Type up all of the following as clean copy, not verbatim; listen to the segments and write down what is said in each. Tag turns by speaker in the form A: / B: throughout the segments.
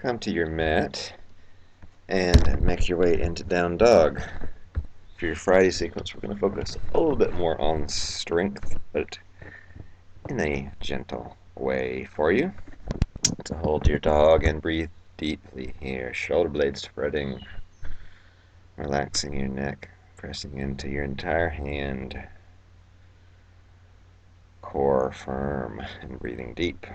A: come to your mat and make your way into down dog. For your Friday sequence, we're going to focus a little bit more on strength, but in a gentle way for you. To hold your dog and breathe deeply here, shoulder blades spreading, relaxing your neck, pressing into your entire hand, core firm, and breathing deep.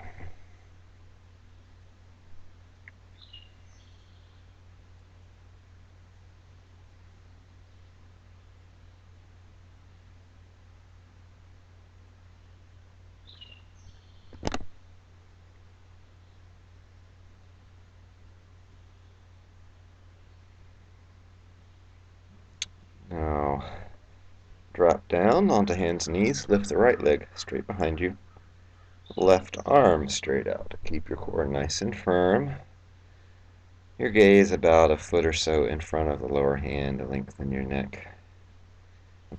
A: Now, drop down onto hands and knees, lift the right leg straight behind you, left arm straight out. Keep your core nice and firm. Your gaze about a foot or so in front of the lower hand to lengthen your neck.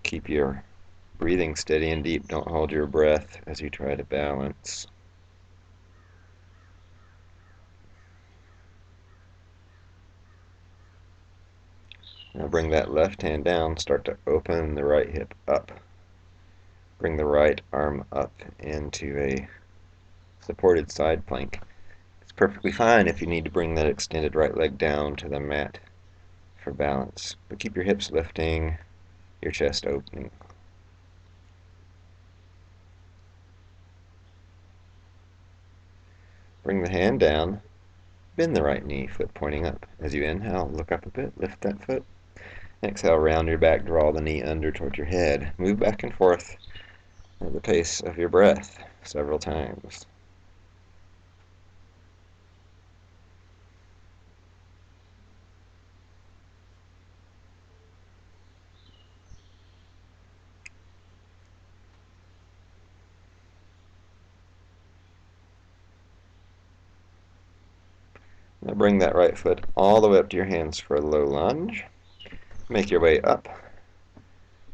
A: Keep your breathing steady and deep. Don't hold your breath as you try to balance. Now bring that left hand down. Start to open the right hip up. Bring the right arm up into a supported side plank. It's perfectly fine if you need to bring that extended right leg down to the mat for balance. But keep your hips lifting, your chest opening. Bring the hand down. Bend the right knee, foot pointing up. As you inhale, look up a bit, lift that foot. Exhale, round your back, draw the knee under towards your head. Move back and forth at the pace of your breath several times. Now bring that right foot all the way up to your hands for a low lunge. Make your way up,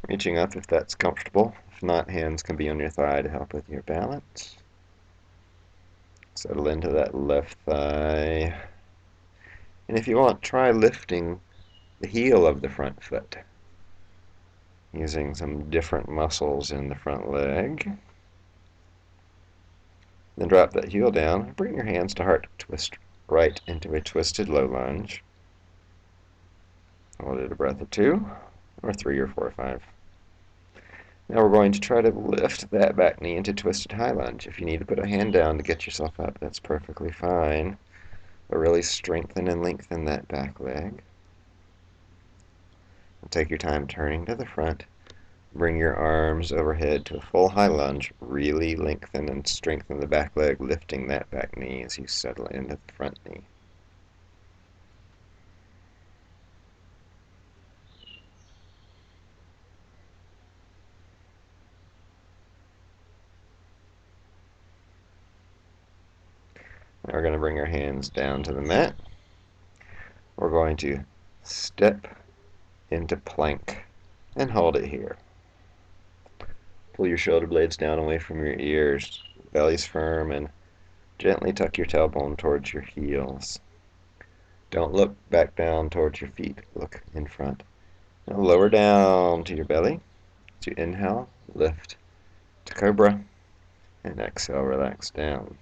A: reaching up if that's comfortable. If not, hands can be on your thigh to help with your balance. Settle into that left thigh. And if you want, try lifting the heel of the front foot, using some different muscles in the front leg. Then drop that heel down. Bring your hands to heart. Twist right into a twisted low lunge. Hold it a breath or two, or 3 or 4 or 5. Now we're going to try to lift that back knee into twisted high lunge. If you need to put a hand down to get yourself up, that's perfectly fine. But really strengthen and lengthen that back leg. And take your time turning to the front. Bring your arms overhead to a full high lunge. Really lengthen and strengthen the back leg, lifting that back knee as you settle into the front knee. Now we're going to bring our hands down to the mat. We're going to step into plank and hold it here. Pull your shoulder blades down away from your ears, belly's firm, and gently tuck your tailbone towards your heels. Don't look back down towards your feet, look in front. Now lower down to your belly. As you inhale, lift to cobra, and exhale, relax down.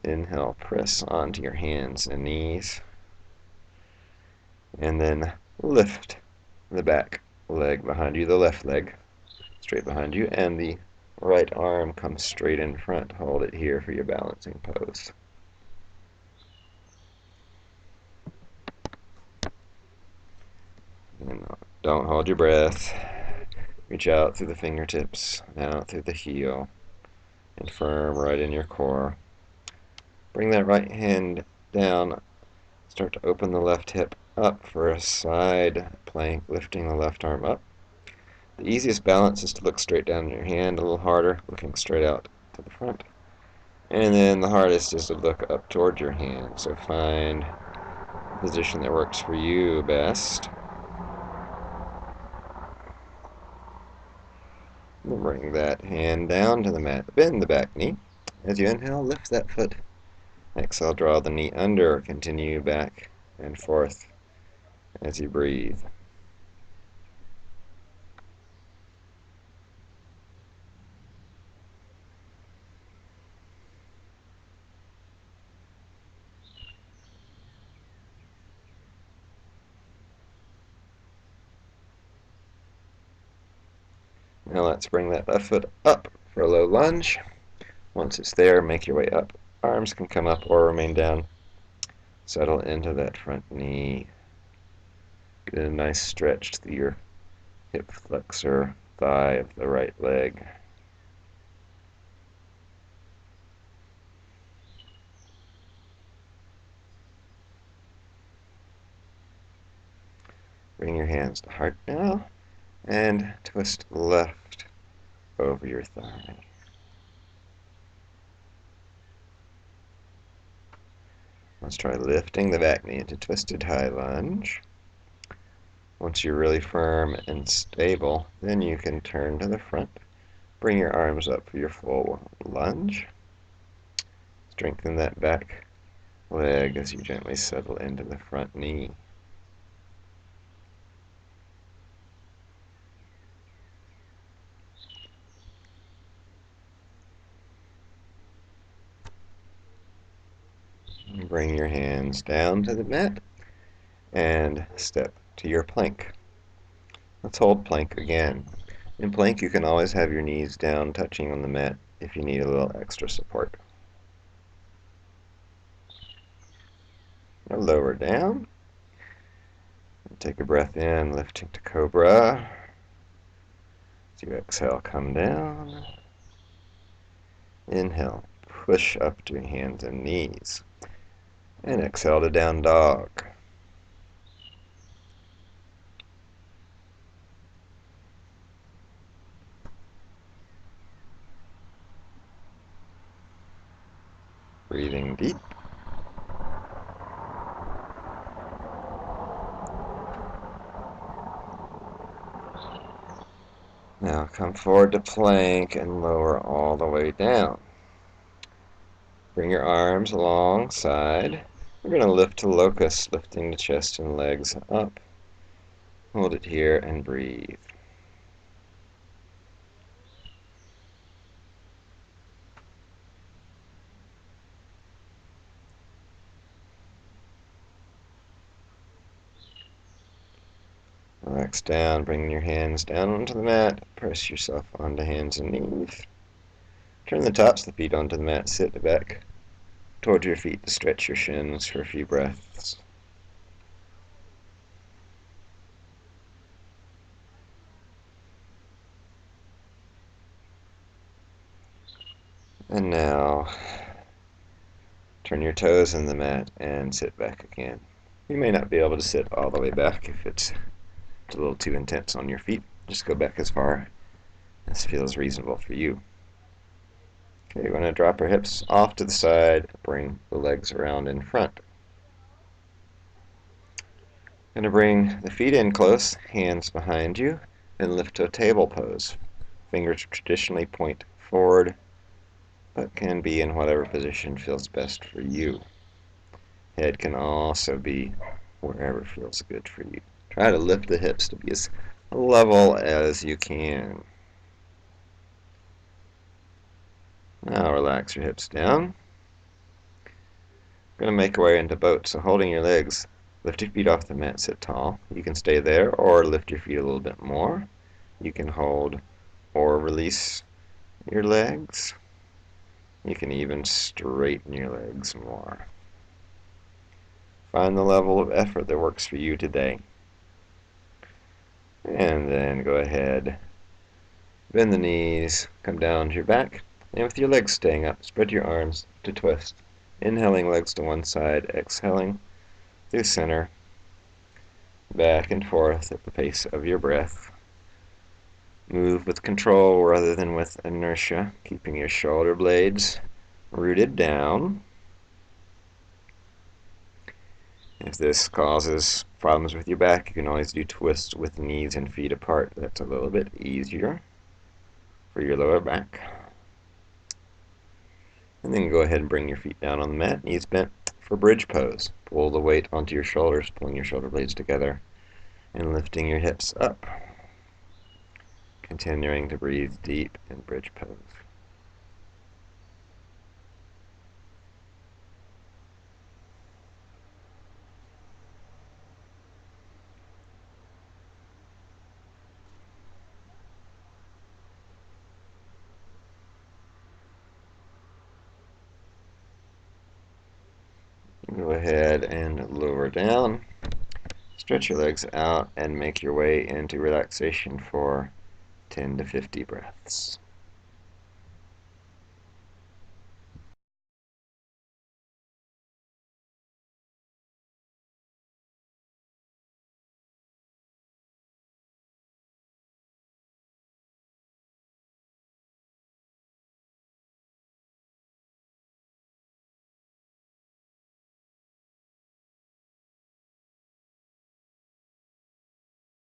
A: Inhale, press onto your hands and knees, and then lift the back leg behind you, the left leg straight behind you, and the right arm comes straight in front. Hold it here for your balancing pose. And don't hold your breath. Reach out through the fingertips, out through the heel, and firm right in your core. Bring that right hand down. Start to open the left hip up for a side plank, lifting the left arm up. The easiest balance is to look straight down in your hand, a little harder, looking straight out to the front. And then the hardest is to look up toward your hand. So find a position that works for you best. Then bring that hand down to the mat. Bend the back knee. As you inhale, lift that foot Exhale, draw the knee under. Continue back and forth as you breathe. Now let's bring that left foot up for a low lunge. Once it's there, make your way up. Arms can come up or remain down. Settle into that front knee. Get a nice stretch to your hip flexor thigh of the right leg. Bring your hands to heart now and twist left over your thigh. Let's try lifting the back knee into twisted high lunge. Once you're really firm and stable, then you can turn to the front. Bring your arms up for your full lunge. Strengthen that back leg as you gently settle into the front knee. Bring your hands down to the mat and step to your plank. Let's hold plank again. In plank, you can always have your knees down touching on the mat if you need a little extra support. Now lower down. Take a breath in, lifting to cobra. As you exhale, come down. Inhale, push up to your hands and knees. And exhale to down dog. Breathing deep. Now come forward to plank and lower all the way down. Bring your arms alongside. We're going to lift to locust, lifting the chest and legs up. Hold it here and breathe. Relax down, bring your hands down onto the mat. Press yourself onto hands and knees. Turn the tops of the feet onto the mat. Sit back towards your feet to stretch your shins for a few breaths. And now, turn your toes in the mat and sit back again. You may not be able to sit all the way back if it's a little too intense on your feet. Just go back as far as feels reasonable for you. Okay, we're going to drop our hips off to the side, bring the legs around in front. Going to bring the feet in close, hands behind you, and lift to a table pose. Fingers traditionally point forward, but can be in whatever position feels best for you. Head can also be wherever feels good for you. Try to lift the hips to be as level as you can. Now relax your hips down. We're going to make our way into boat, so holding your legs, lift your feet off the mat, sit tall. You can stay there or lift your feet a little bit more. You can hold or release your legs. You can even straighten your legs more. Find the level of effort that works for you today. And then go ahead, bend the knees, come down to your back, and with your legs staying up, spread your arms to twist. Inhaling legs to one side, exhaling through center, back and forth at the pace of your breath. Move with control rather than with inertia, keeping your shoulder blades rooted down. If this causes problems with your back, you can always do twists with knees and feet apart. That's a little bit easier for your lower back. And then go ahead and bring your feet down on the mat, knees bent for bridge pose. Pull the weight onto your shoulders, pulling your shoulder blades together and lifting your hips up. Continuing to breathe deep in bridge pose. Go ahead and lower down. Stretch your legs out and make your way into relaxation for 10 to 50 breaths.